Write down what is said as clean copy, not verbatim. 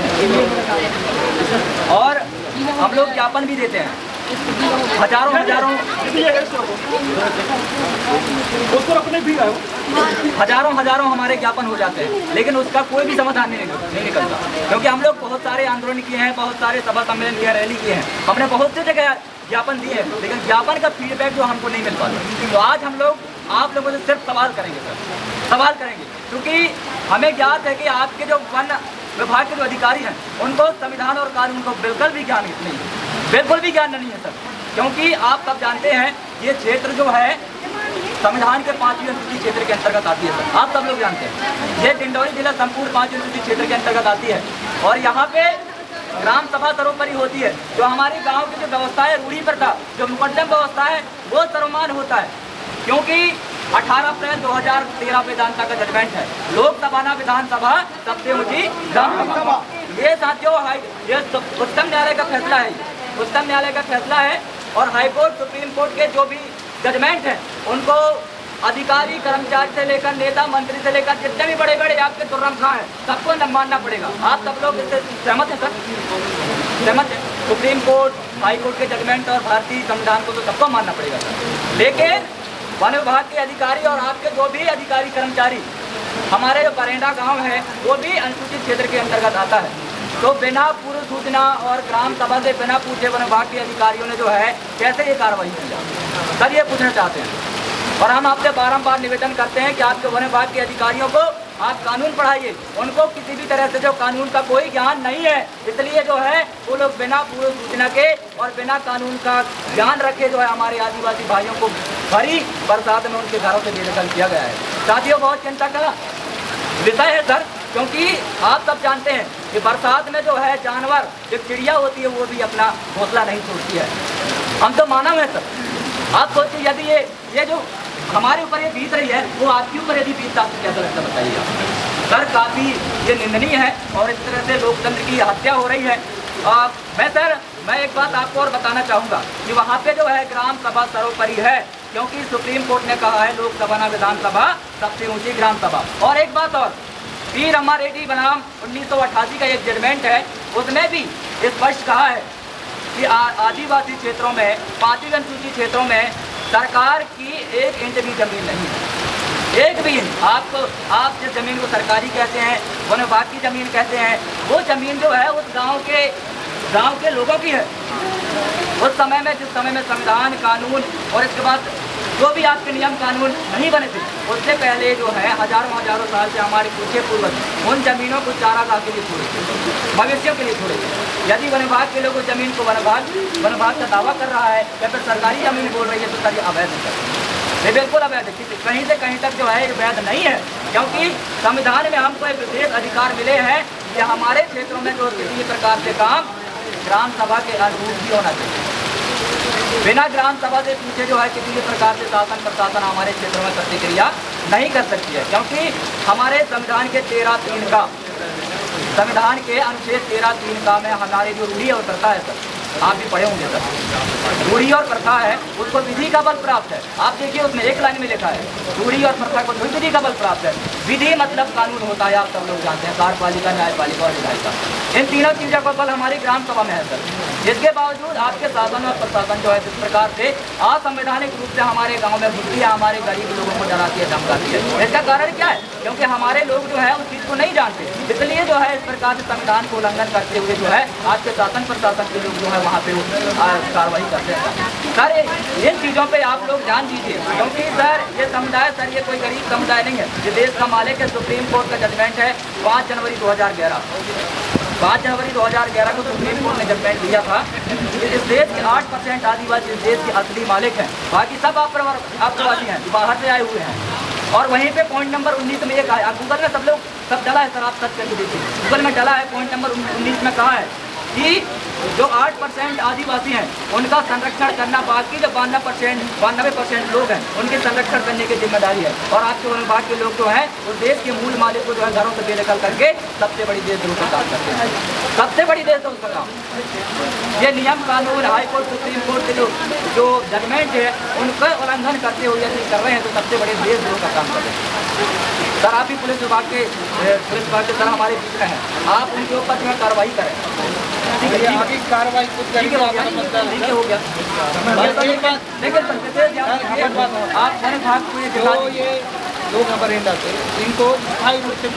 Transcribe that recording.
करते हैं और हम लोग ज्ञापन भी देते हैं। हजारों हमारे ज्ञापन हो जाते हैं, लेकिन उसका कोई भी समाधान नहीं निकलता, क्योंकि हम लोग बहुत सारे आंदोलन किए हैं, बहुत सारे सभा सम्मेलन किए, रैली किए हैं, हमने बहुत सी जगह ज्ञापन दिए हैं, लेकिन ज्ञापन का फीडबैक जो हमको नहीं मिल पाता। तो आज हम लोग आप लोगों से सिर्फ सवाल करेंगे सर, सवाल करेंगे, क्योंकि हमें ज्ञात है कि आपके जो वन विभाग के जो अधिकारी हैं उनको संविधान और कानून को बिल्कुल भी ज्ञान नहीं है, बिल्कुल भी ज्ञान नहीं है सर। क्योंकि आप सब जानते हैं ये क्षेत्र जो है संविधान के 5वीं अनुसूची क्षेत्र के अंतर्गत आती है सर, आप सब लोग जानते हैं। ये डिंडौरी जिला संपूर्ण 5वीं अनुसूची क्षेत्र के अंतर्गत आती है और यहाँ पे ग्राम सभा सर्वोपरि होती है। जो हमारी गांव की जो व्यवस्था है, रूढ़ी प्रथा, जो मुकदम व्यवस्था है, वो सर्वमान्य होता है, क्योंकि 18 अप्रैल 2013 वेदांता का जजमेंट है, लोकसभा ना विधानसभा सबसे ऊंची ग्राम सभा। ये साथियों ये उच्चतम न्यायालय का फैसला है, उच्चतम न्यायालय का फैसला है और हाईकोर्ट, सुप्रीम कोर्ट के जो भी जजमेंट हैं उनको अधिकारी, कर्मचारी से लेकर नेता, मंत्री से लेकर जितने भी बड़े बड़े आपके दुर्रखा हैं सबको मानना पड़ेगा। आप सब लोग इससे सहमत हैं सर? सहमत है? सुप्रीम कोर्ट, हाई कोर्ट के जजमेंट और भारतीय संविधान को तो सबको मानना पड़ेगा सर। लेकिन वन विभाग के अधिकारी और आपके जो भी अधिकारी कर्मचारी, हमारे जो बरेंडा गाँव है वो भी अनुसूचित क्षेत्र के अंतर्गत आता है, तो बिना पूर्व सूचना और ग्राम सभा से बिना पूछे वन विभाग के अधिकारियों ने जो है कैसे ये कार्रवाई की सर, ये पूछना चाहते हैं। और हम आपसे बारंबार निवेदन करते हैं कि आपके वन विभाग के अधिकारियों को आप कानून पढ़ाइए, उनको किसी भी तरह से जो कानून का कोई ज्ञान नहीं है, इसलिए जो है वो लोग बिना पूर्व सूचना के और बिना कानून का ज्ञान रखे जो है हमारे आदिवासी भाइयों को भरी बरसात में उनके घरों से बेदखल किया गया है। साथियों, बहुत चिंता का विषय है सर, क्योंकि आप सब जानते हैं कि बरसात में जो है जानवर, जो चिड़िया होती है वो भी अपना घोंसला नहीं छोड़ती है। हम तो मानव है सर। आप सोचिए यदि ये जो हमारे ऊपर ये बीत रही है वो आपके ऊपर यदि बीतता आपको कैसा लगता बताइए सर। काफ़ी ये निंदनीय है और इस तरह से लोकतंत्र की हत्या हो रही है। मैं एक बात आपको और बताना चाहूँगा कि वहाँ पे जो है ग्राम सभा सर्वोपरि है, क्योंकि सुप्रीम कोर्ट ने कहा है लोकसभा ना विधानसभा सबसे ऊँची ग्राम सभा। और एक बात और, पी रमा रेड्डी बनाम 1988 का एक जजमेंट है, उसने भी स्पष्ट कहा है कि आदिवासी क्षेत्रों में, 5वीं अनुसूची क्षेत्रों में सरकार की 1 इंच भी जमीन नहीं है, 1 भी इंच। आप जिस जमीन को सरकारी कहते हैं, वन विभाग की जमीन कहते हैं, वो जमीन जो है उस गांव के लोगों की है। उस समय में, जिस समय में संविधान, कानून और इसके बाद जो भी आपके नियम कानून नहीं बने थे, उससे पहले जो है हजारों साल से हमारे पूछे पूर्वज उन जमीनों को चारागाह के लिए छोड़े, भविष्यों के लिए छोड़े। यदि वन विभाग के लोग उस जमीन को वन विभाग का दावा कर रहा है या फिर सरकारी जमीन बोल रही है तो सर ये अवैध है, ये बिल्कुल अवैध है। कहीं से कहीं तक जो है ये वैध नहीं है, क्योंकि संविधान में हमको एक विशेष अधिकार मिले हैं कि हमारे क्षेत्रों में जो किसी प्रकार से काम ग्राम सभा के अनुरूप भी होना चाहिए। बिना ग्राम सभा से पूछे जो है किसी भी प्रकार से शासन प्रशासन हमारे क्षेत्रों में प्रतिक्रिया नहीं कर सकती है, क्योंकि हमारे संविधान के 13(3) का, संविधान के अनुच्छेद 13(3) का में हमारे जो रूढ़ी और प्रथा है सर, आप भी पढ़े होंगे सर, रूढ़ी और प्रथा है उसको विधि का बल प्राप्त है। आप देखिए उसमें एक लाइन में लिखा है रूढ़ी और प्रथा को विधि का बल प्राप्त है। विधि मतलब कानून होता है, आप सब लोग जानते हैं, कार्यपालिका, न्यायपालिका और विधायिका, इन तीनों चीज़ों का बल हमारी ग्राम सभा में है सर। इसके बावजूद आपके शासन और प्रशासन जो है जिस प्रकार से असंवैधानिक रूप से हमारे गाँव में घुसती है, हमारे गरीब लोगों को डराती है, धमकाती है। इसका कारण क्या है? क्योंकि हमारे लोग जो है उस चीज़ को नहीं जानते, इसलिए जो है इस प्रकार से संविधान को उल्लंघन करते हुए जो है आपके शासन प्रशासन के लोग जो है वहाँ पे कार्रवाई करते हैं। सर इन चीज़ों पे आप लोग ध्यान दीजिए, क्योंकि सर ये समुदाय, सर ये कोई गरीब समुदाय नहीं है, ये देश का मालिक है। सुप्रीम कोर्ट का जजमेंट है 5 जनवरी 2011, 5 जनवरी 2011 को सुप्रीम कोर्ट ने जजमेंट दिया था कि इस देश के 8% आदिवासी इस देश के असली मालिक हैं, बाकी सब आप्रवासी हैं, बाहर से आए हुए हैं। और वहीं पे पॉइंट नंबर 19 में ये कहा है, गूगल में सब डला है सर, आप सर्च करके देखिए, गूगल में डला है, पॉइंट नंबर 19 में कहा है कि जो 8% आदिवासी हैं उनका संरक्षण करना, बाकी जो 92% लोग हैं उनके संरक्षण करने की जिम्मेदारी है। और आपके वन विभाग के लोग जो हैं उस देश के मूल मालिक को जो है घरों से बेदखल करके सबसे बड़ी देशद्रोह का काम करते हैं, सबसे बड़ी देशद्रोह का काम। ये नियम कानून, हाईकोर्ट, सुप्रीम कोर्ट के जो जजमेंट है उनका उल्लंघन करते हुए यदि कर रहे हैं तो सबसे बड़े देशद्रोह का काम कर रहे हैं। सर आप भी पुलिस विभाग के सर हमारे बीच में हैं, आप उनके ऊपर जो है कार्रवाई करें। ठीक है, आगे कार्रवाई कुछ करेंगे, हो गया। लेकिन आप वन विभाग को ये जो ये लोग अपहरण थे इनको स्थायी रूप से